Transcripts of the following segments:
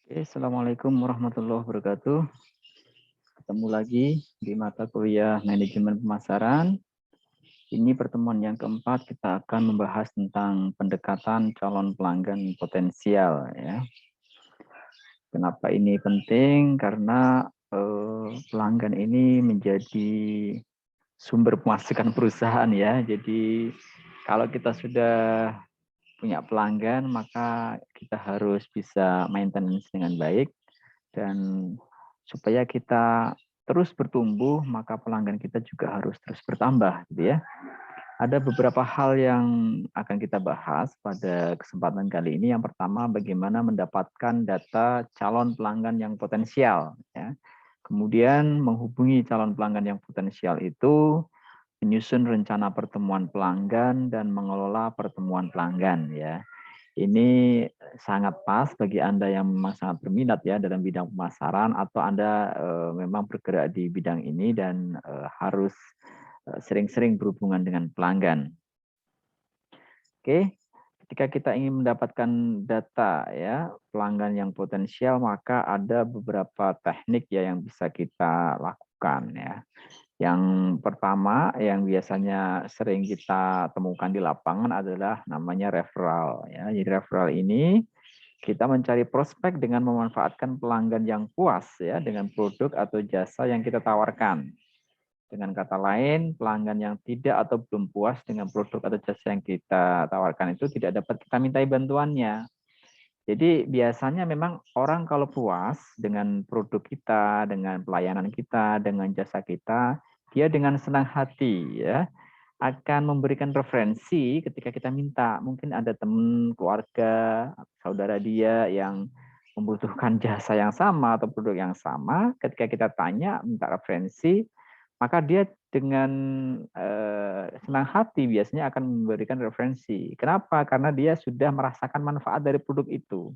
Oke, Assalamualaikum warahmatullahi wabarakatuh. Ketemu lagi di mata kuliah manajemen pemasaran. Ini pertemuan yang keempat, kita akan membahas tentang pendekatan calon pelanggan potensial. Ya. Kenapa ini penting? Karena pelanggan ini menjadi sumber pemasukan perusahaan ya. Jadi kalau kita sudah punya pelanggan, maka kita harus bisa maintenance dengan baik. Dan supaya kita terus bertumbuh, maka pelanggan kita juga harus terus bertambah, gitu ya. Ada beberapa hal yang akan kita bahas pada kesempatan kali ini. Yang pertama, bagaimana mendapatkan data calon pelanggan yang potensial. Ya. Kemudian menghubungi calon pelanggan yang potensial itu, menyusun rencana pertemuan pelanggan dan mengelola pertemuan pelanggan. Ya. Ini sangat pas bagi Anda yang memang sangat berminat ya dalam bidang pemasaran atau Anda memang bergerak di bidang ini dan harus sering-sering berhubungan dengan pelanggan. Oke, ketika kita ingin mendapatkan data ya pelanggan yang potensial, maka ada beberapa teknik ya yang bisa kita lakukan ya. Yang pertama yang biasanya sering kita temukan di lapangan adalah namanya referral ya. Jadi referral ini kita mencari prospek dengan memanfaatkan pelanggan yang puas ya dengan produk atau jasa yang kita tawarkan. Dengan kata lain, pelanggan yang tidak atau belum puas dengan produk atau jasa yang kita tawarkan itu tidak dapat kita mintai bantuannya. Jadi biasanya memang orang kalau puas dengan produk kita, dengan pelayanan kita, dengan jasa kita, dia dengan senang hati ya akan memberikan referensi ketika kita minta. Mungkin ada teman, keluarga, saudara dia yang membutuhkan jasa yang sama atau produk yang sama. Ketika kita tanya, minta referensi, maka dia dengan senang hati biasanya akan memberikan referensi. Kenapa? Karena dia sudah merasakan manfaat dari produk itu.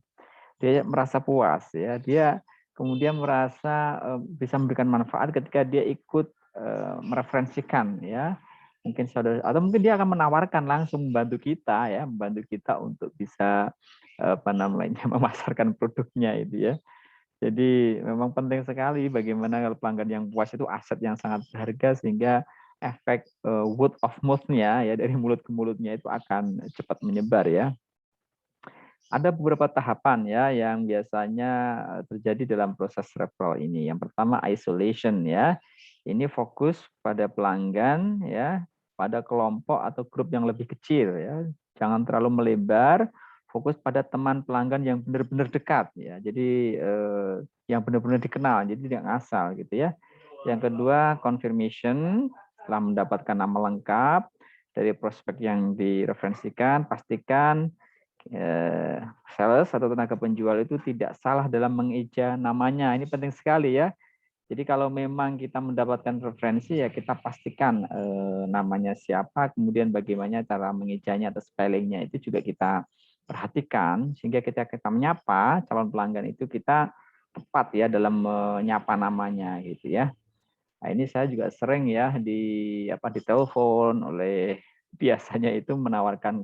Dia merasa puas, ya. Dia kemudian merasa bisa memberikan manfaat ketika dia ikut mereferensikan, ya. Mungkin saudara atau mungkin dia akan menawarkan langsung membantu kita, ya, membantu kita untuk bisa apa namanya memasarkan produknya itu ya. Jadi memang penting sekali bagaimana kalau pelanggan yang puas itu aset yang sangat berharga sehingga efek word of mouth-nya ya dari mulut ke mulutnya itu akan cepat menyebar ya. Ada beberapa tahapan ya yang biasanya terjadi dalam proses referral ini. Yang pertama isolation ya. Ini fokus pada pelanggan ya, pada kelompok atau grup yang lebih kecil ya. Jangan terlalu melebar, fokus pada teman pelanggan yang benar-benar dekat ya. Jadi yang benar-benar dikenal, jadi tidak ngasal gitu ya. Yang kedua confirmation, setelah mendapatkan nama lengkap dari prospek yang direferensikan, pastikan sales atau tenaga penjual itu tidak salah dalam mengeja namanya. Ini penting sekali ya. Jadi kalau memang kita mendapatkan referensi ya kita pastikan namanya siapa, kemudian bagaimana cara mengejanya atau spellingnya itu juga kita perhatikan sehingga kita menyapa calon pelanggan itu kita tepat ya dalam menyapa namanya gitu ya. Nah, ini saya juga sering ya ditelepon oleh biasanya itu menawarkan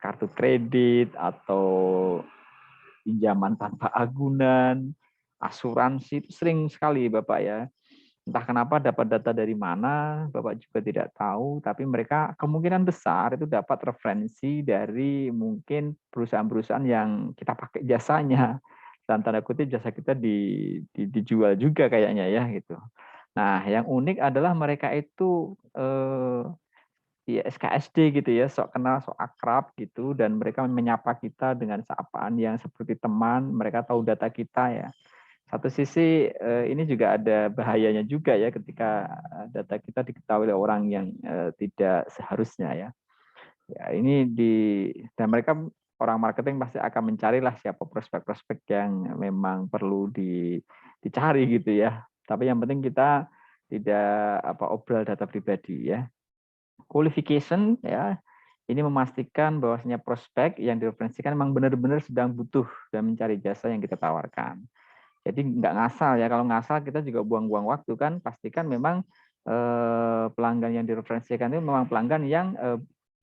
kartu kredit atau pinjaman tanpa agunan, asuransi itu sering sekali Bapak ya. Entah kenapa dapat data dari mana, Bapak juga tidak tahu, tapi mereka kemungkinan besar itu dapat referensi dari mungkin perusahaan-perusahaan yang kita pakai jasanya. Dan tanda kutip jasa kita dijual juga kayaknya ya gitu. Nah, yang unik adalah mereka itu ya SKSD gitu ya, sok kenal, sok akrab gitu, dan mereka menyapa kita dengan sapaan yang seperti teman, mereka tahu data kita ya. Satu sisi ini juga ada bahayanya juga ya ketika data kita diketahui oleh orang yang tidak seharusnya ya. Ya ini dan mereka orang marketing pasti akan mencarilah siapa prospek-prospek yang memang perlu dicari gitu ya. Tapi yang penting kita tidak obral data pribadi ya. Qualification ya, ini memastikan bahwasanya prospek yang direferensikan memang benar-benar sedang butuh dan mencari jasa yang kita tawarkan. Jadi nggak ngasal ya, kalau ngasal kita juga buang-buang waktu kan, pastikan memang pelanggan yang direferensikan itu memang pelanggan yang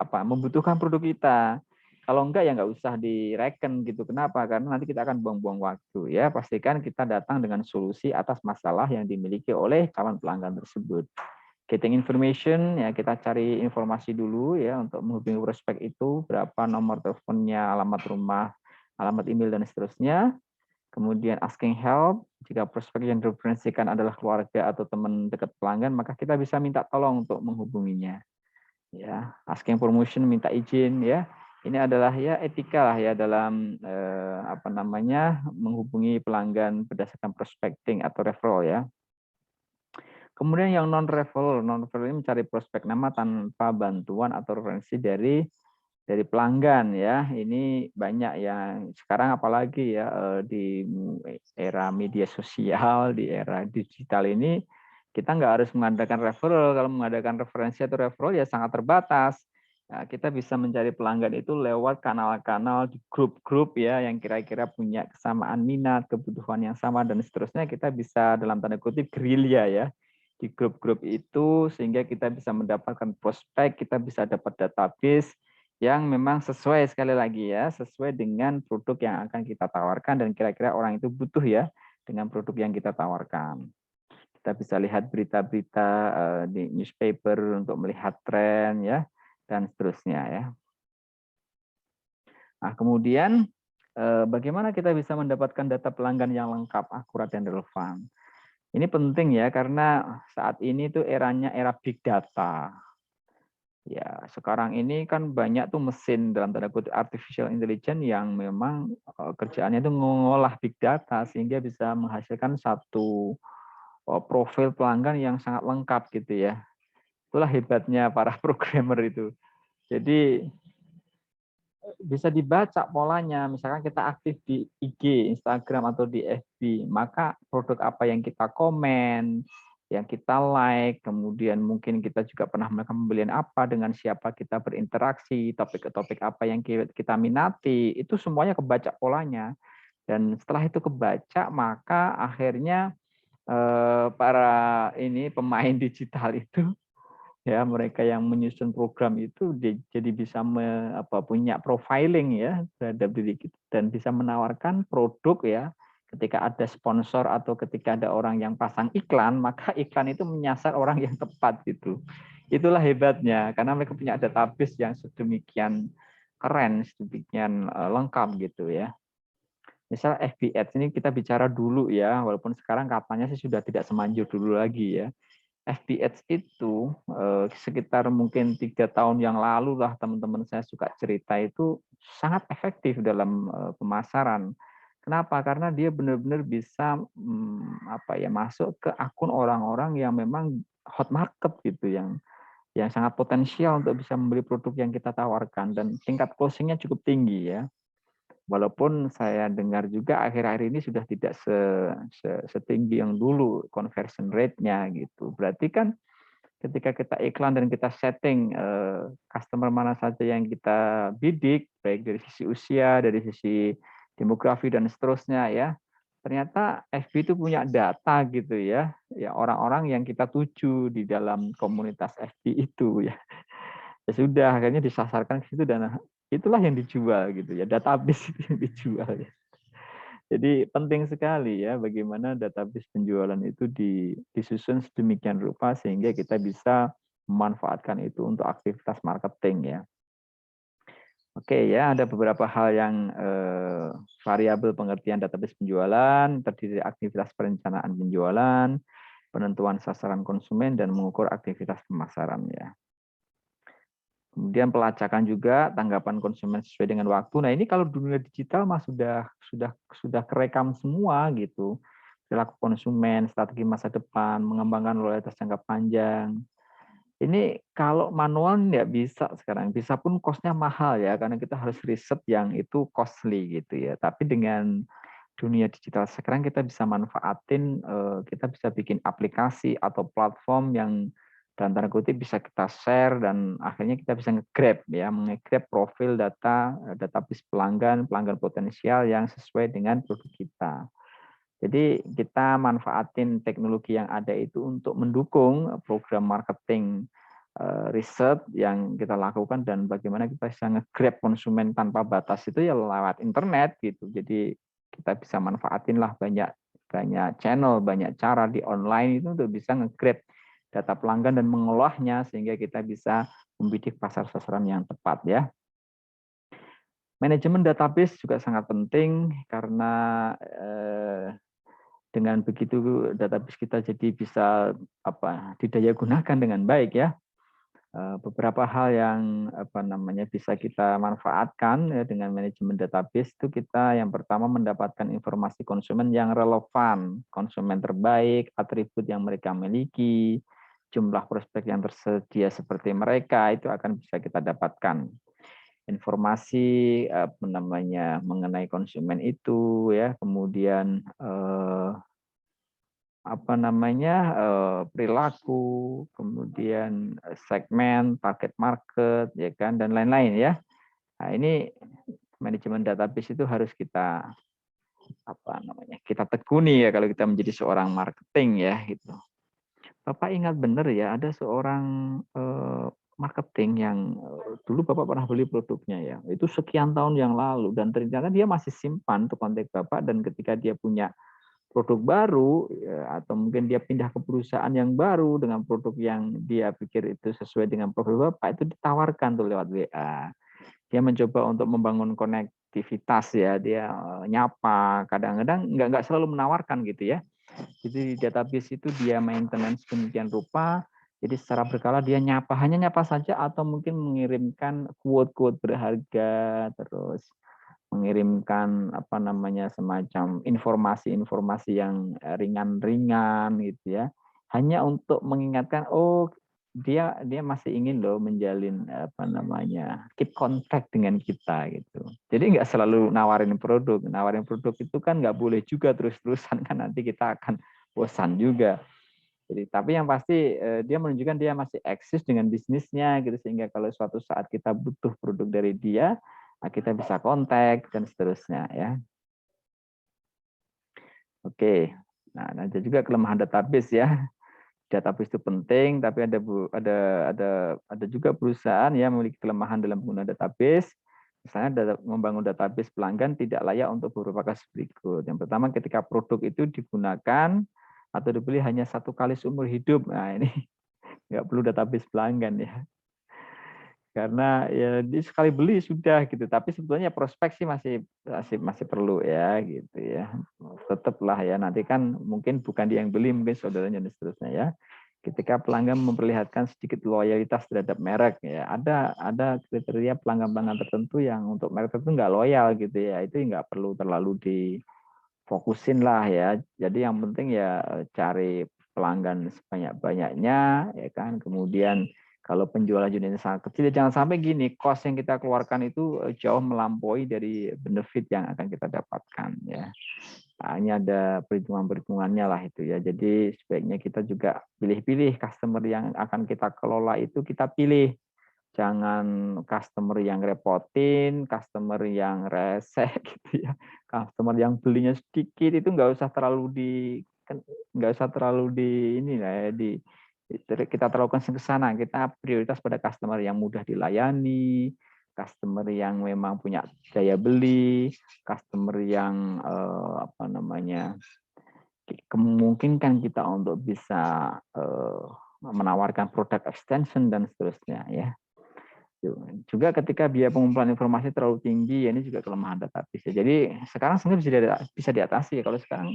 membutuhkan produk kita. Kalau enggak ya nggak usah direken gitu. Kenapa? Karena nanti kita akan buang-buang waktu ya. Pastikan kita datang dengan solusi atas masalah yang dimiliki oleh calon pelanggan tersebut. Getting information ya, kita cari informasi dulu ya untuk menghubungi prospek itu, berapa nomor teleponnya, alamat rumah, alamat email dan seterusnya. Kemudian asking help, jika prospek yang direferensikan adalah keluarga atau teman dekat pelanggan, maka kita bisa minta tolong untuk menghubunginya. Ya, asking permission, minta izin ya. Ini adalah ya etika lah ya dalam apa namanya menghubungi pelanggan berdasarkan prospecting atau referral ya. Kemudian yang non-referral ini mencari prospek nama tanpa bantuan atau referensi dari pelanggan ya. Ini banyak yang sekarang apalagi ya di era media sosial, di era digital ini kita nggak harus mengadakan referral. Kalau mengadakan referensi atau referral ya sangat terbatas. Nah, kita bisa mencari pelanggan itu lewat kanal-kanal di grup-grup ya yang kira-kira punya kesamaan minat, kebutuhan yang sama dan seterusnya. Kita bisa dalam tanda kutip gerilya ya di grup-grup itu sehingga kita bisa mendapatkan prospek, kita bisa dapat database yang memang sesuai sekali lagi ya, sesuai dengan produk yang akan kita tawarkan dan kira-kira orang itu butuh ya dengan produk yang kita tawarkan. Kita bisa lihat berita-berita di newspaper untuk melihat tren ya dan seterusnya ya. Nah, kemudian bagaimana kita bisa mendapatkan data pelanggan yang lengkap, akurat dan relevan? Ini penting ya karena saat ini tuh eranya era big data. Ya, sekarang ini kan banyak tuh mesin dalam tanda kutip artificial intelligence yang memang kerjaannya itu mengolah big data sehingga bisa menghasilkan satu profil pelanggan yang sangat lengkap gitu ya. Itulah hebatnya para programmer itu. Jadi bisa dibaca polanya, misalkan kita aktif di IG, Instagram atau di FB, maka produk apa yang kita komen, yang kita like, kemudian mungkin kita juga pernah melakukan pembelian apa, dengan siapa kita berinteraksi, topik-topik apa yang kita minati, itu semuanya kebaca polanya. Dan setelah itu kebaca, maka akhirnya para ini pemain digital itu ya mereka yang menyusun program itu jadi bisa punya profiling ya terhadap diri kita dan bisa menawarkan produk ya ketika ada sponsor atau ketika ada orang yang pasang iklan maka iklan itu menyasar orang yang tepat gitu. Itulah hebatnya karena mereka punya database yang sedemikian keren, sedemikian lengkap gitu ya. Misal FB Ads ini kita bicara dulu ya, walaupun sekarang katanya sih sudah tidak semanjur dulu lagi ya. FB Ads itu sekitar mungkin 3 tahun yang lalu lah teman-teman saya suka cerita itu sangat efektif dalam pemasaran. Kenapa? Karena dia benar-benar bisa masuk ke akun orang-orang yang memang hot market gitu yang sangat potensial untuk bisa membeli produk yang kita tawarkan dan tingkat closingnya cukup tinggi ya. Walaupun saya dengar juga akhir-akhir ini sudah tidak setinggi yang dulu conversion rate-nya gitu. Berarti kan ketika kita iklan dan kita setting customer mana saja yang kita bidik, baik dari sisi usia, dari sisi demografi dan seterusnya ya, ternyata FB itu punya data gitu ya, ya orang-orang yang kita tuju di dalam komunitas FB itu ya. Ya sudah, akhirnya disasarkan ke situ dan itulah yang dijual gitu ya, database itu yang dijual ya. Jadi penting sekali ya bagaimana database penjualan itu disusun sedemikian rupa sehingga kita bisa memanfaatkan itu untuk aktivitas marketing ya. Oke ya, ada beberapa hal yang variabel pengertian database penjualan, terdiri dari aktivitas perencanaan penjualan, penentuan sasaran konsumen, dan mengukur aktivitas pemasaran ya. Kemudian pelacakan juga tanggapan konsumen sesuai dengan waktu. Nah, ini kalau dunia digital mah sudah kerekam semua gitu. Perilaku konsumen, strategi masa depan, mengembangkan loyalitas jangka panjang. Ini kalau manual nggak bisa sekarang. Bisa pun cost-nya mahal ya, karena kita harus riset yang itu costly gitu ya. Tapi dengan dunia digital sekarang kita bisa manfaatin, kita bisa bikin aplikasi atau platform yang dalam tanda kutip bisa kita share dan akhirnya kita bisa nge-grab ya, nge-grab profil database pelanggan potensial yang sesuai dengan produk kita. Jadi kita manfaatin teknologi yang ada itu untuk mendukung program marketing riset yang kita lakukan dan bagaimana kita bisa nge-grab konsumen tanpa batas itu ya lewat internet gitu. Jadi kita bisa manfaatin lah banyak channel, banyak cara di online itu untuk bisa nge-grab data pelanggan dan mengolahnya sehingga kita bisa membidik pasar sasaran yang tepat ya. Manajemen database juga sangat penting karena dengan begitu database kita jadi bisa didaya gunakan dengan baik ya. Beberapa hal yang bisa kita manfaatkan ya, dengan manajemen database itu kita yang pertama mendapatkan informasi konsumen yang relevan, konsumen terbaik, atribut yang mereka miliki, jumlah prospek yang tersedia seperti mereka itu akan bisa kita dapatkan. Informasi mengenai konsumen itu ya, kemudian perilaku, kemudian segmen, target market, ya kan, dan lain-lain ya. Nah, ini manajemen database itu harus kita kita tekuni ya kalau kita menjadi seorang marketing ya gitu. Bapak ingat benar ya, ada seorang marketing yang dulu Bapak pernah beli produknya ya. Itu sekian tahun yang lalu dan ternyata dia masih simpan untuk kontak Bapak dan ketika dia punya produk baru ya, atau mungkin dia pindah ke perusahaan yang baru dengan produk yang dia pikir itu sesuai dengan profil Bapak itu ditawarkan tuh lewat WA. Dia mencoba untuk membangun konektivitas ya, dia nyapa, kadang-kadang nggak selalu menawarkan gitu ya. Jadi di database itu dia maintenance demikian rupa. Jadi secara berkala dia hanya nyapa saja atau mungkin mengirimkan quote-quote berharga, terus mengirimkan semacam informasi-informasi yang ringan-ringan gitu ya, hanya untuk mengingatkan dia masih ingin loh menjalin keep contact dengan kita gitu. Jadi nggak selalu nawarin produk itu kan nggak boleh juga terus-terusan kan nanti kita akan bosan juga. Jadi tapi yang pasti dia menunjukkan dia masih eksis dengan bisnisnya gitu sehingga kalau suatu saat kita butuh produk dari dia kita bisa kontak dan seterusnya ya. Oke. Nah, ada juga kelemahan database ya. Database itu penting, tapi ada juga perusahaan yang memiliki kelemahan dalam penggunaan database. Misalnya membangun database pelanggan tidak layak untuk beberapa kasus berikut. Yang pertama, ketika produk itu digunakan atau dibeli hanya satu kali seumur hidup. Nah, ini nggak perlu database pelanggan ya. Karena ya di sekali beli sudah gitu, tapi sebetulnya prospek sih masih perlu ya gitu ya. Tetaplah ya nanti kan mungkin bukan dia yang beli, mungkin saudaranya dan seterusnya ya. Ketika pelanggan memperlihatkan sedikit loyalitas terhadap merek ya, ada kriteria pelanggan-pelanggan tertentu yang untuk merek tertentu nggak loyal gitu ya, itu nggak perlu terlalu difokusin lah ya. Jadi yang penting ya cari pelanggan sebanyak-banyaknya ya kan, kemudian kalau penjualan unitnya sangat kecil, jangan sampai gini, cost yang kita keluarkan itu jauh melampaui dari benefit yang akan kita dapatkan ya. Nah, ini ada perhitungan-perhitungannya lah itu ya. Jadi sebaiknya kita juga pilih-pilih customer yang akan kita kelola itu kita pilih. Jangan customer yang repotin, customer yang rese gitu ya. Customer yang belinya sedikit itu nggak usah terlalu ini lah ya, kita terlalu concern ke sana. Kita prioritas pada customer yang mudah dilayani, customer yang memang punya daya beli, customer yang memungkinkan kita untuk bisa menawarkan produk extension dan seterusnya ya. Juga ketika biaya pengumpulan informasi terlalu tinggi, ya ini juga kelemahan database. Jadi sekarang sebenarnya bisa diatasi. Kalau sekarang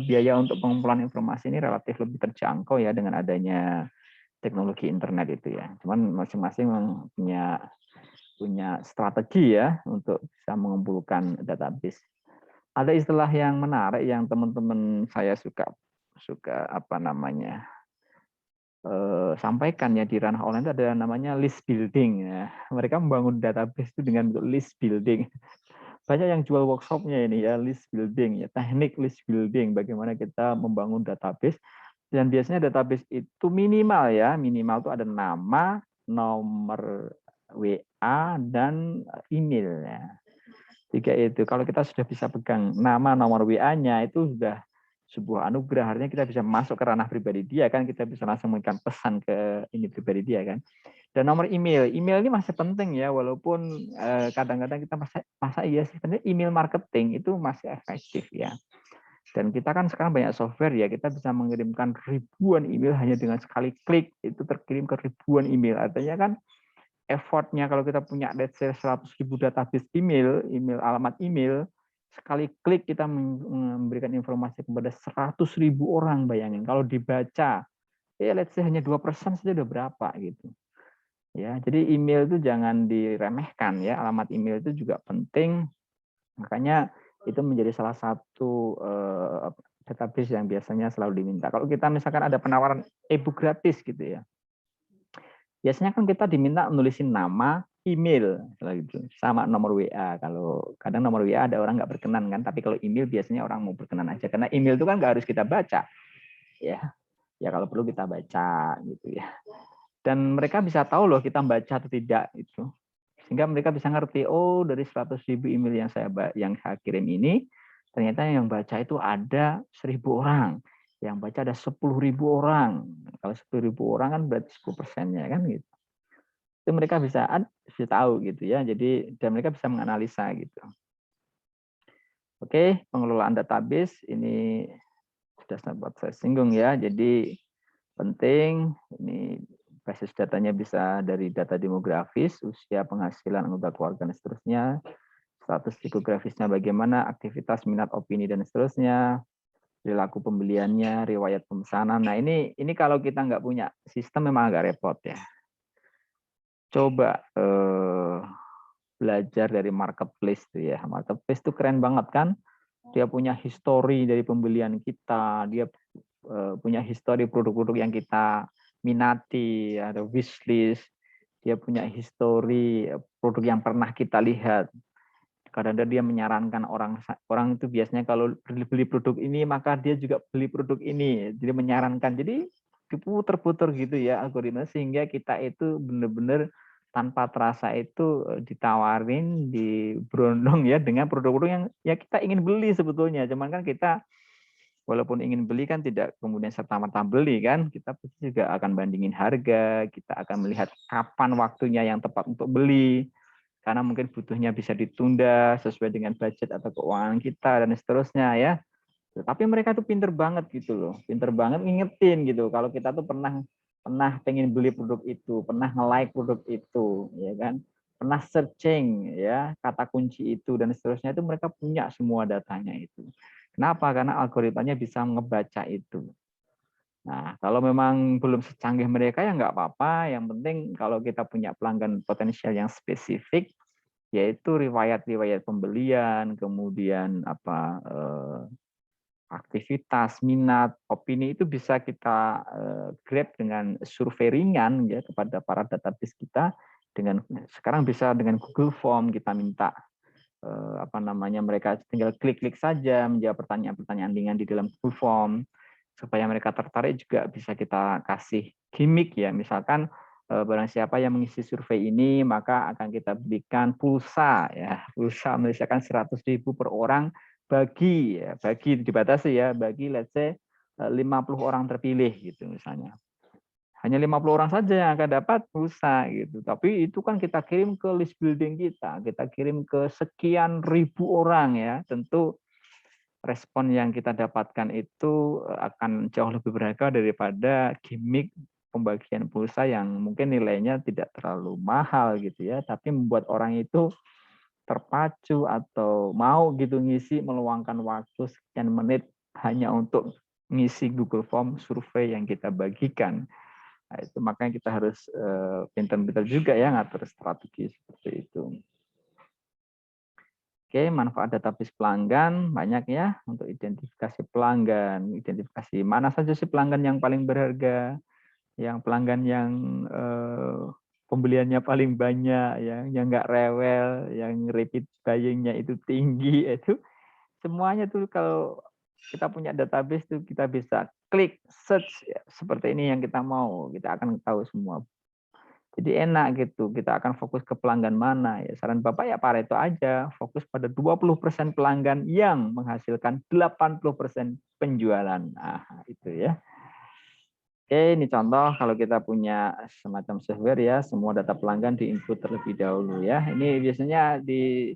biaya untuk pengumpulan informasi ini relatif lebih terjangkau ya dengan adanya teknologi internet itu ya. Cuman masing-masing punya strategi ya untuk bisa mengumpulkan database. Ada istilah yang menarik yang teman-teman saya suka sampaikan ya di ranah online itu ada namanya list building ya. Mereka membangun database itu dengan list building. Banyak yang jual workshopnya ini ya, list building ya, teknik list building, bagaimana kita membangun database. Dan biasanya database itu minimal itu ada nama, nomor WA, dan email ya. Tiga itu. Kalau kita sudah bisa pegang nama, nomor WA-nya itu sudah sebuah anugerah, artinya kita bisa masuk ke ranah pribadi dia kan, kita bisa langsung memberikan pesan ke ini pribadi dia kan. Dan nomor email ini masih penting ya, walaupun kadang-kadang kita masa iya sih, sebenarnya email marketing itu masih efektif ya. Dan kita kan sekarang banyak software ya, kita bisa mengirimkan ribuan email hanya dengan sekali klik, itu terkirim ke ribuan email. Artinya kan effortnya kalau kita punya let's say 100.000 database email, alamat email, sekali klik kita memberikan informasi kepada 100.000 orang, bayangin. Kalau dibaca, ya let's say hanya 2% saja udah berapa gitu. Ya, jadi email itu jangan diremehkan ya, alamat email itu juga penting. Makanya itu menjadi salah satu database yang biasanya selalu diminta. Kalau kita misalkan ada penawaran e-book gratis gitu ya, biasanya kan kita diminta nulisin nama, email, gitu, sama nomor WA. Kalau kadang nomor WA ada orang nggak berkenan kan, tapi kalau email biasanya orang mau berkenan aja. Karena email itu kan nggak harus kita baca, ya. Ya kalau perlu kita baca gitu ya. Dan mereka bisa tahu loh kita baca atau tidak itu. Sehingga mereka bisa ngerti, oh dari 100.000 email yang saya kirim ini, ternyata yang baca itu ada 1.000 orang. Yang baca ada 10.000 orang. Kalau 10.000 orang kan berarti 10%-nya kan gitu. Itu mereka bisa tahu gitu ya. Jadi dan mereka bisa menganalisa gitu. Oke, pengelolaan database ini sudah sempat saya singgung ya. Jadi penting ini basis datanya bisa dari data demografis, usia, penghasilan anggota keluarga dan seterusnya, status psikografisnya bagaimana, aktivitas, minat, opini dan seterusnya, perilaku pembeliannya, riwayat pemesanan. Nah ini kalau kita nggak punya sistem memang agak repot ya. Coba belajar dari marketplace tuh ya. Marketplace tuh keren banget kan. Dia punya histori dari pembelian kita, dia punya histori produk-produk yang kita minati, ada wishlist, dia punya histori produk yang pernah kita lihat. Kadang-kadang dia menyarankan orang itu biasanya kalau beli produk ini maka dia juga beli produk ini, jadi menyarankan. Jadi diputer-puter gitu ya algoritma sehingga kita itu benar-benar tanpa terasa itu ditawarin, diberondong ya dengan produk-produk yang ya kita ingin beli sebetulnya. Cuman kan kita walaupun ingin beli kan tidak kemudian serta-merta beli kan, kita pasti juga akan bandingin harga, kita akan melihat kapan waktunya yang tepat untuk beli, karena mungkin butuhnya bisa ditunda sesuai dengan budget atau keuangan kita dan seterusnya ya. Tapi mereka tuh pinter banget gitu loh, pinter banget ngingetin gitu. Kalau kita tuh pernah pengen beli produk itu, pernah nge-like produk itu, ya kan, pernah searching ya kata kunci itu dan seterusnya, itu mereka punya semua datanya itu. Kenapa? Karena algoritmanya bisa ngebaca itu. Nah, kalau memang belum secanggih mereka ya nggak apa-apa. Yang penting kalau kita punya pelanggan potensial yang spesifik, yaitu riwayat-riwayat pembelian, kemudian aktivitas, minat, opini itu bisa kita grab dengan survei ringan ya kepada para database kita. Dengan sekarang bisa dengan Google Form kita minta mereka tinggal klik-klik saja menjawab pertanyaan-pertanyaan ringan di dalam Google Form supaya mereka tertarik. Juga bisa kita kasih gimmick ya, misalkan barang siapa yang mengisi survei ini maka akan kita berikan pulsa ya, pulsa misalkan 100.000 per orang bagi dibatasi ya, bagi let's say 50 orang terpilih gitu misalnya. Hanya 50 orang saja yang akan dapat pulsa gitu. Tapi itu kan kita kirim ke list building kita kirim ke sekian ribu orang ya. Tentu respon yang kita dapatkan itu akan jauh lebih berharga daripada gimmick pembagian pulsa yang mungkin nilainya tidak terlalu mahal gitu ya, tapi membuat orang itu terpacu atau mau gitu ngisi, meluangkan waktu sekian menit hanya untuk ngisi Google Form survei yang kita bagikan. Nah, itu makanya kita harus pintar-pintar juga ya ngatur strategi seperti itu. Oke, manfaat database pelanggan banyak ya untuk identifikasi pelanggan, identifikasi mana saja sih pelanggan yang paling berharga, yang pelanggan yang pembeliannya paling banyak, yang nggak rewel, yang repeat buying-nya itu tinggi, itu semuanya tuh kalau kita punya database tuh kita bisa klik search ya, seperti ini yang kita mau, kita akan tahu semua Jadi enak gitu, kita akan fokus ke pelanggan mana. Ya, saran Bapak ya Pareto aja, fokus pada 20% pelanggan yang menghasilkan 80% penjualan. Nah, itu ya. Oke, ini contoh kalau kita punya semacam software ya, semua data pelanggan diinput terlebih dahulu ya. Ini biasanya di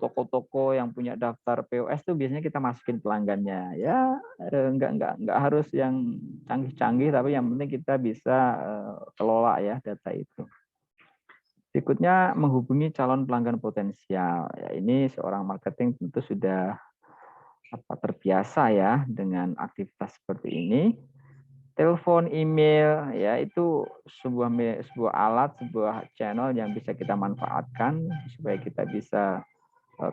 toko-toko yang punya daftar POS tuh biasanya kita masukin pelanggannya ya, enggak harus yang canggih-canggih, tapi yang penting kita bisa kelola ya data itu. Berikutnya menghubungi calon pelanggan potensial. Ya, ini seorang marketing tentu sudah terbiasa ya dengan aktivitas seperti ini. Telepon, email, ya itu sebuah alat, sebuah channel yang bisa kita manfaatkan supaya kita bisa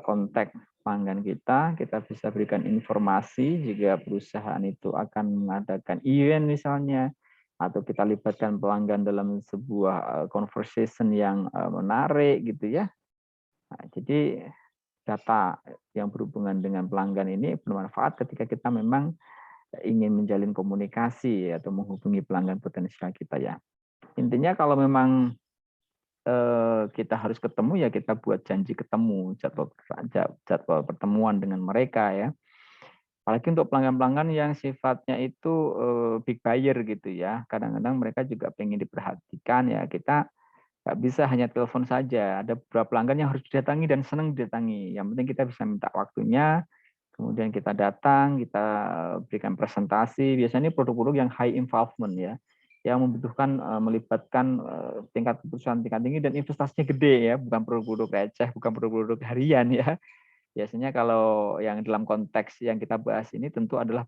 kontak pelanggan kita bisa berikan informasi jika perusahaan itu akan mengadakan event misalnya, atau kita libatkan pelanggan dalam sebuah conversation yang menarik gitu ya. Nah, jadi data yang berhubungan dengan pelanggan ini bermanfaat ketika kita memang ingin menjalin komunikasi atau menghubungi pelanggan potensial kita ya. Intinya kalau memang kita harus ketemu ya kita buat janji ketemu, jadwal pertemuan dengan mereka ya. Apalagi untuk pelanggan-pelanggan yang sifatnya itu big buyer gitu ya. Kadang-kadang mereka juga pengen diperhatikan ya. Kita nggak bisa hanya telepon saja. Ada beberapa pelanggan yang harus didatangi dan senang didatangi. Yang penting kita bisa minta waktunya, kemudian kita datang, kita berikan presentasi. Biasanya ini produk-produk yang high involvement ya, yang membutuhkan melibatkan tingkat keputusan tingkat tinggi dan investasinya gede ya, bukan produk-produk receh, bukan produk-produk harian ya. Biasanya kalau yang dalam konteks yang kita bahas ini tentu adalah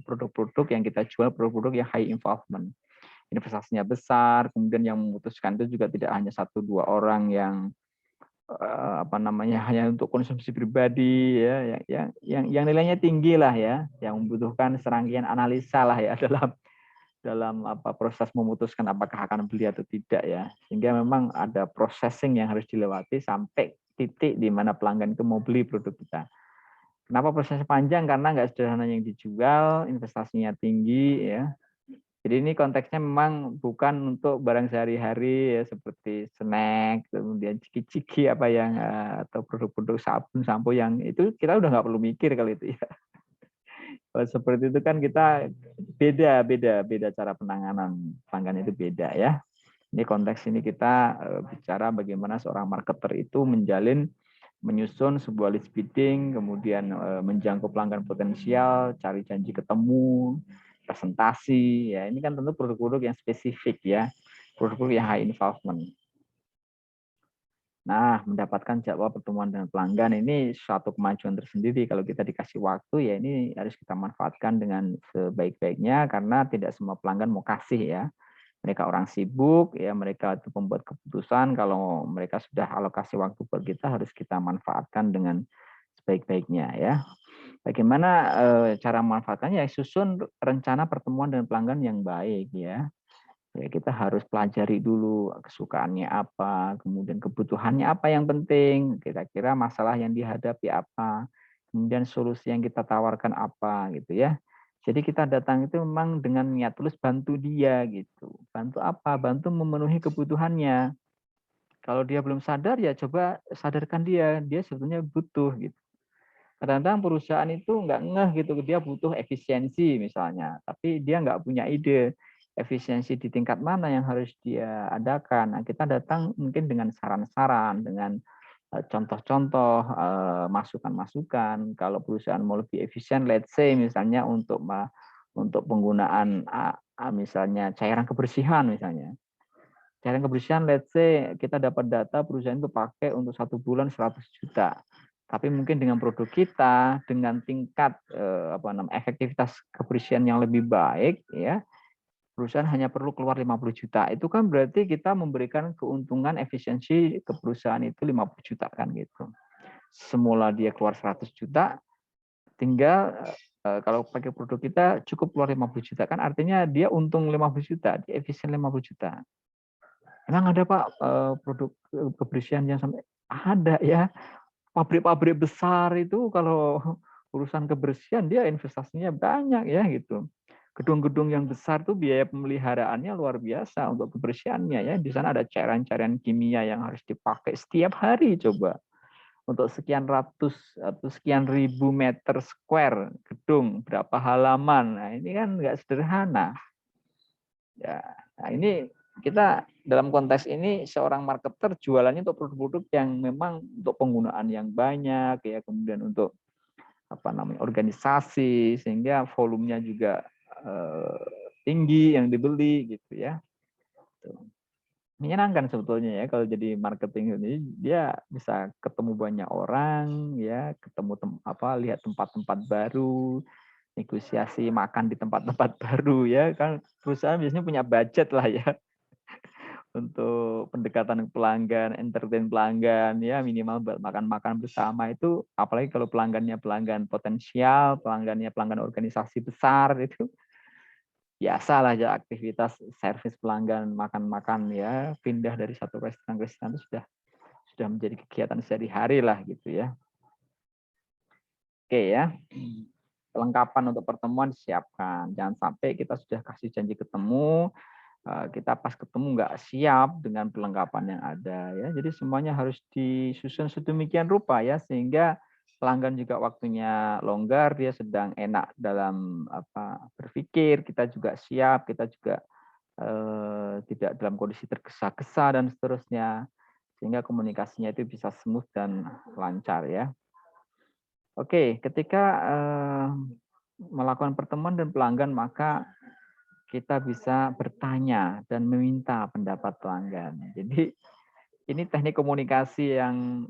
produk-produk yang kita jual, produk-produk yang high involvement. Investasinya besar, kemudian yang memutuskan itu juga tidak hanya 1-2 orang yang hanya untuk konsumsi pribadi ya, yang nilainya tinggi lah ya, yang membutuhkan serangkaian analisa lah ya dalam proses memutuskan apakah akan beli atau tidak ya, sehingga memang ada processing yang harus dilewati sampai titik di mana pelanggan itu mau beli produk kita. Kenapa prosesnya panjang? Karena nggak sederhana yang dijual, investasinya tinggi ya. Jadi ini konteksnya memang bukan untuk barang sehari-hari ya, seperti snack, kemudian ciki-ciki atau produk-produk sabun, sampo yang itu kita udah nggak perlu mikir kalau itu ya. Kalau seperti itu kan kita beda cara penanganan pelanggan itu beda ya. Ini konteks ini kita bicara bagaimana seorang marketer itu menyusun sebuah list bidding, kemudian menjangkau pelanggan potensial, cari janji ketemu, presentasi, ya ini kan tentu produk-produk yang spesifik ya, produk-produk yang high involvement. Nah, mendapatkan jadwal pertemuan dengan pelanggan ini suatu kemajuan tersendiri. Kalau kita dikasih waktu, ya ini harus kita manfaatkan dengan sebaik-baiknya karena tidak semua pelanggan mau kasih ya. Mereka orang sibuk, ya mereka itu membuat keputusan. Kalau mereka sudah alokasi waktu buat kita, harus kita manfaatkan dengan sebaik-baiknya ya. Bagaimana cara memanfaatkannya? Ya susun rencana pertemuan dengan pelanggan yang baik ya. Ya, kita harus pelajari dulu kesukaannya apa, kemudian kebutuhannya apa yang penting, kira-kira masalah yang dihadapi apa, kemudian solusi yang kita tawarkan apa gitu ya. Jadi kita datang itu memang dengan niat tulus bantu dia gitu. Bantu apa? Bantu memenuhi kebutuhannya. Kalau dia belum sadar ya coba sadarkan dia sebetulnya butuh gitu. Kadang-kadang perusahaan itu nggak ngeh gitu, dia butuh efisiensi misalnya, tapi dia nggak punya ide efisiensi di tingkat mana yang harus dia adakan. Nah, kita datang mungkin dengan saran-saran, dengan contoh-contoh, masukan-masukan. Kalau perusahaan mau lebih efisien, let's say misalnya untuk penggunaan misalnya cairan kebersihan misalnya. Cairan kebersihan, let's say kita dapat data perusahaan itu pakai untuk 1 bulan 100 juta. Tapi mungkin dengan produk kita, dengan tingkat efektivitas kebersihan yang lebih baik, ya perusahaan hanya perlu keluar 50 juta. Itu kan berarti kita memberikan keuntungan efisiensi ke perusahaan itu 50 juta kan gitu. Semula dia keluar 100 juta, tinggal kalau pakai produk kita cukup keluar 50 juta kan artinya dia untung 50 juta, dia efisien 50 juta. Emang ada Pak produk kebersihan yang sampai ada ya. Pabrik-pabrik besar itu kalau urusan kebersihan dia investasinya banyak ya gitu. Gedung-gedung yang besar tuh biaya pemeliharaannya luar biasa untuk kebersihannya ya. Di sana ada cairan-cairan kimia yang harus dipakai setiap hari coba. Untuk sekian ratus atau sekian ribu meter square gedung, berapa halaman. Nah, ini kan nggak sederhana. Ya, nah ini kita dalam konteks ini seorang marketer jualannya untuk produk-produk yang memang untuk penggunaan yang banyak ya, kemudian untuk apa namanya organisasi sehingga volumenya juga tinggi yang dibeli gitu ya. Menyenangkan sebetulnya ya kalau jadi marketing ini, dia bisa ketemu banyak orang ya, ketemu lihat tempat-tempat baru, negosiasi makan di tempat-tempat baru ya, kan perusahaan biasanya punya budget lah ya untuk pendekatan ke pelanggan, entertain pelanggan ya, minimal buat makan-makan bersama itu, apalagi kalau pelanggannya pelanggan potensial, pelanggannya pelanggan organisasi besar itu biasalah ya, aktivitas servis pelanggan makan-makan ya, pindah dari satu restoran ke restoran itu sudah menjadi kegiatan sehari-hari lah gitu ya. Oke ya. Kelengkapan untuk pertemuan disiapkan. Jangan sampai kita sudah kasih janji ketemu, kita pas ketemu nggak siap dengan perlengkapan yang ada ya. Jadi semuanya harus disusun sedemikian rupa ya, sehingga pelanggan juga waktunya longgar, dia sedang enak dalam berpikir, kita juga siap, kita juga tidak dalam kondisi tergesa-gesa dan seterusnya, sehingga komunikasinya itu bisa smooth dan lancar ya. Oke, ketika melakukan pertemuan dan pelanggan, maka kita bisa bertanya dan meminta pendapat pelanggan. Jadi ini teknik komunikasi yang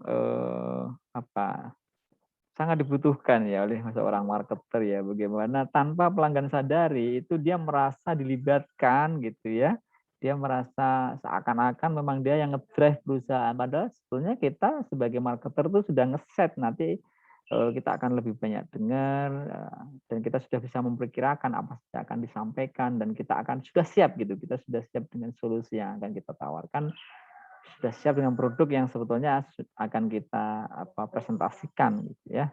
sangat dibutuhkan ya oleh seorang marketer ya. Bagaimana tanpa pelanggan sadari itu dia merasa dilibatkan gitu ya. Dia merasa seakan-akan memang dia yang ngedrive perusahaan. Padahal sebetulnya kita sebagai marketer tuh sudah ngeset nanti kita akan lebih banyak dengar dan kita sudah bisa memperkirakan apa yang akan disampaikan dan kita akan sudah siap gitu. Kita sudah siap dengan solusi yang akan kita tawarkan, sudah siap dengan produk yang sebetulnya akan kita presentasikan gitu ya.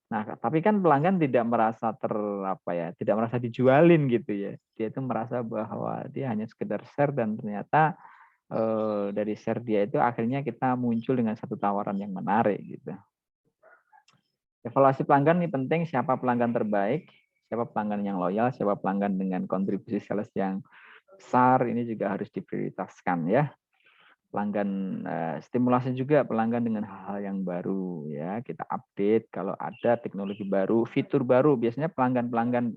Nah, tapi kan pelanggan tidak merasa tidak merasa dijualin gitu ya. Dia itu merasa bahwa dia hanya sekedar share dan ternyata dari share dia itu akhirnya kita muncul dengan satu tawaran yang menarik gitu. Evaluasi pelanggan ini penting, siapa pelanggan terbaik, siapa pelanggan yang loyal, siapa pelanggan dengan kontribusi sales yang besar, ini juga harus diprioritaskan ya. Pelanggan stimulasi juga pelanggan dengan hal-hal yang baru ya, kita update kalau ada teknologi baru, fitur baru. Biasanya pelanggan-pelanggan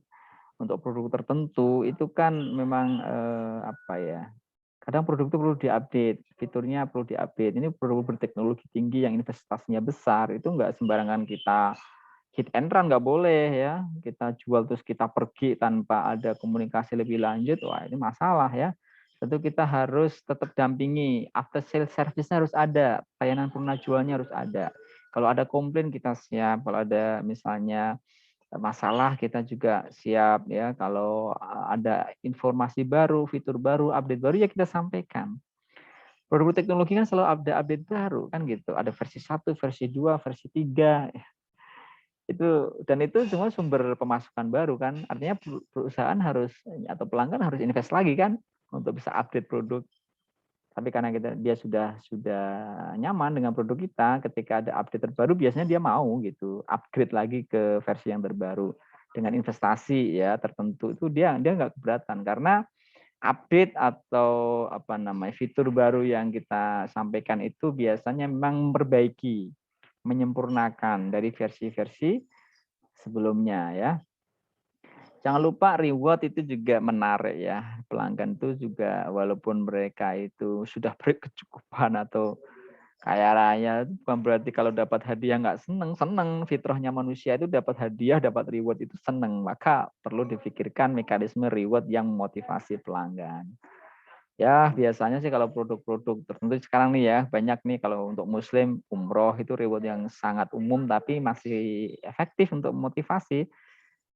untuk produk tertentu itu kan memang kadang produk itu perlu diupdate, fiturnya perlu diupdate. Ini produk berteknologi tinggi yang investasinya besar, itu enggak sembarangan kita hit and run, nggak boleh ya. Kita jual terus kita pergi tanpa ada komunikasi lebih lanjut, wah ini masalah ya. Tentu kita harus tetap dampingi, after sales service-nya harus ada, layanan purna jualnya harus ada. Kalau ada komplain kita siap, kalau ada misalnya masalah kita juga siap ya. Kalau ada informasi baru, fitur baru, update baru ya kita sampaikan. Produk teknologi kan selalu ada update baru kan gitu. Ada versi 1, versi 2, versi 3. Itu semua sumber pemasukan baru kan, artinya perusahaan harus atau pelanggan harus invest lagi kan untuk bisa update produk. Tapi karena dia sudah nyaman dengan produk kita, ketika ada update terbaru biasanya dia mau gitu upgrade lagi ke versi yang terbaru dengan investasi ya tertentu, itu dia nggak keberatan karena update atau fitur baru yang kita sampaikan itu biasanya memang memperbaiki, menyempurnakan dari versi-versi sebelumnya ya. Jangan lupa reward itu juga menarik ya. Pelanggan itu juga walaupun mereka itu sudah berkecukupan atau kaya raya, bukan berarti kalau dapat hadiah nggak seneng. Seneng, fitrahnya manusia itu dapat hadiah, dapat reward itu seneng. Maka perlu difikirkan mekanisme reward yang memotivasi pelanggan. Ya biasanya sih kalau produk-produk tertentu sekarang nih ya, banyak nih kalau untuk muslim umroh itu reward yang sangat umum tapi masih efektif untuk memotivasi.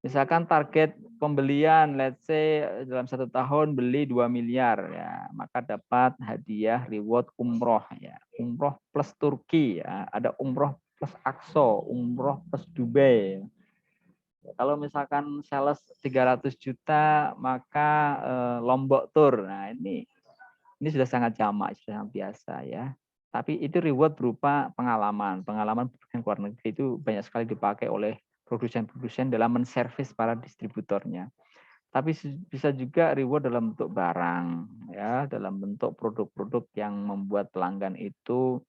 Misalkan target pembelian, let's say dalam 1 tahun beli 2 miliar, ya, maka dapat hadiah reward umroh, ya, umroh plus Turki, ya, ada umroh plus Aqsa, umroh plus Dubai. Kalau misalkan sales 300 juta, maka Lombok Tour. Nah, ini sudah sangat jamak, sudah sangat biasa ya. Tapi itu reward berupa pengalaman. Pengalaman ke luar negeri itu banyak sekali dipakai oleh produsen-produsen dalam menservis para distributornya. Tapi bisa juga reward dalam bentuk barang, ya, dalam bentuk produk-produk yang membuat pelanggan itu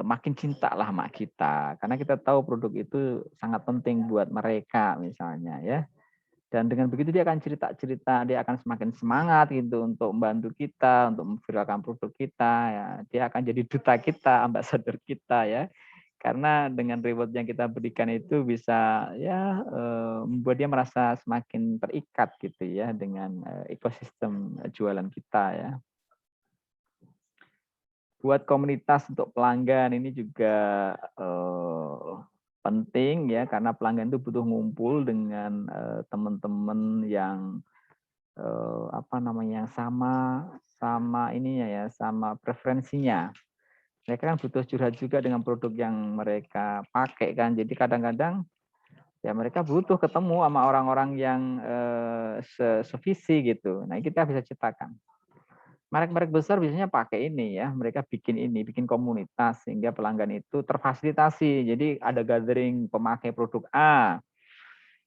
makin cinta lah sama kita. Karena kita tahu produk itu sangat penting buat mereka misalnya ya. Dan dengan begitu dia akan cerita-cerita, dia akan semakin semangat gitu untuk membantu kita, untuk memviralkan produk kita ya. Dia akan jadi duta kita, ambasador kita ya. Karena dengan reward yang kita berikan itu bisa ya membuat dia merasa semakin terikat gitu ya dengan ekosistem jualan kita ya. Buat komunitas untuk pelanggan ini juga penting ya, karena pelanggan itu butuh ngumpul dengan teman-teman yang apa namanya, yang sama ininya ya, sama preferensinya. Mereka kan butuh curhat juga dengan produk yang mereka pakai kan. Jadi kadang-kadang ya mereka butuh ketemu sama orang-orang yang sevisi gitu. Nah, kita bisa ciptakan. Merek-merek besar biasanya pakai ini ya, mereka bikin komunitas sehingga pelanggan itu terfasilitasi. Jadi ada gathering pemakai produk A,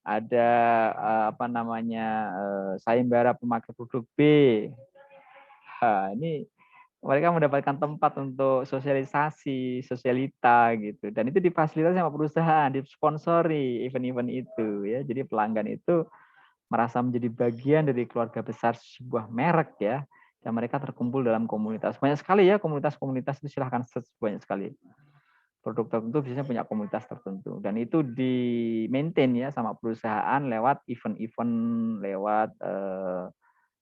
ada apa namanya sayembara pemakai produk B. Nah, ini mereka mendapatkan tempat untuk sosialisasi, sosialita gitu. Dan itu difasilitasi sama perusahaan, disponsori event-event itu ya. Jadi pelanggan itu merasa menjadi bagian dari keluarga besar sebuah merek ya. Dan mereka terkumpul dalam komunitas. Banyak sekali ya komunitas-komunitas itu, silahkan search, banyak sekali. Produk tertentu biasanya punya komunitas tertentu. Dan itu di-maintain ya sama perusahaan lewat event-event, lewat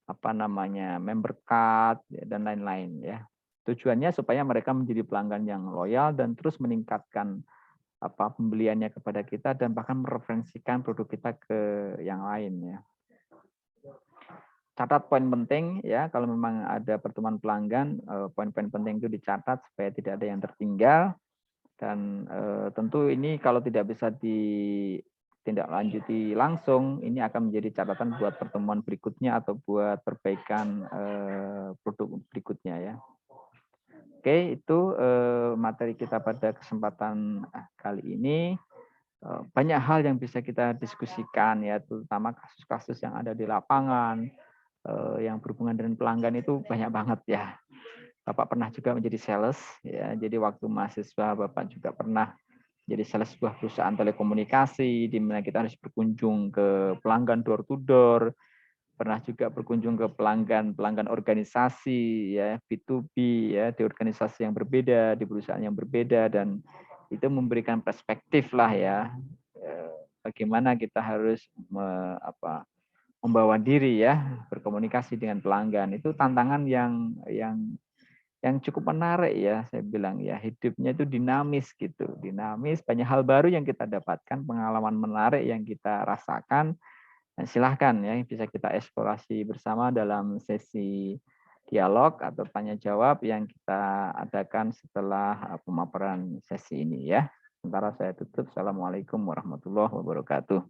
apa namanya, member card dan lain-lain ya. Tujuannya supaya mereka menjadi pelanggan yang loyal dan terus meningkatkan apa pembeliannya kepada kita dan bahkan mereferensikan produk kita ke yang lain ya. Catat poin penting ya, kalau memang ada pertemuan pelanggan, poin-poin penting itu dicatat supaya tidak ada yang tertinggal. Dan tentu ini kalau tidak bisa ditindaklanjuti langsung, ini akan menjadi catatan buat pertemuan berikutnya atau buat perbaikan produk berikutnya ya. Oke, itu materi kita pada kesempatan kali ini. Banyak hal yang bisa kita diskusikan ya, terutama kasus-kasus yang ada di lapangan, yang berhubungan dengan pelanggan itu banyak banget ya. Bapak pernah juga menjadi sales ya. Jadi waktu mahasiswa Bapak juga pernah jadi sales sebuah perusahaan telekomunikasi di mana kita harus berkunjung ke pelanggan door to door. Pernah juga berkunjung ke pelanggan organisasi ya, B2B ya, di organisasi yang berbeda, di perusahaan yang berbeda, dan itu memberikan perspektif lah ya. Bagaimana kita harus membawa diri ya, berkomunikasi dengan pelanggan. Itu tantangan yang cukup menarik ya, saya bilang ya. Hidupnya itu dinamis gitu, dinamis, banyak hal baru yang kita dapatkan, pengalaman menarik yang kita rasakan. Dan silahkan ya, bisa kita eksplorasi bersama dalam sesi dialog atau tanya jawab yang kita adakan setelah pemaparan sesi ini ya. Sementara saya tutup. Assalamualaikum warahmatullahi wabarakatuh.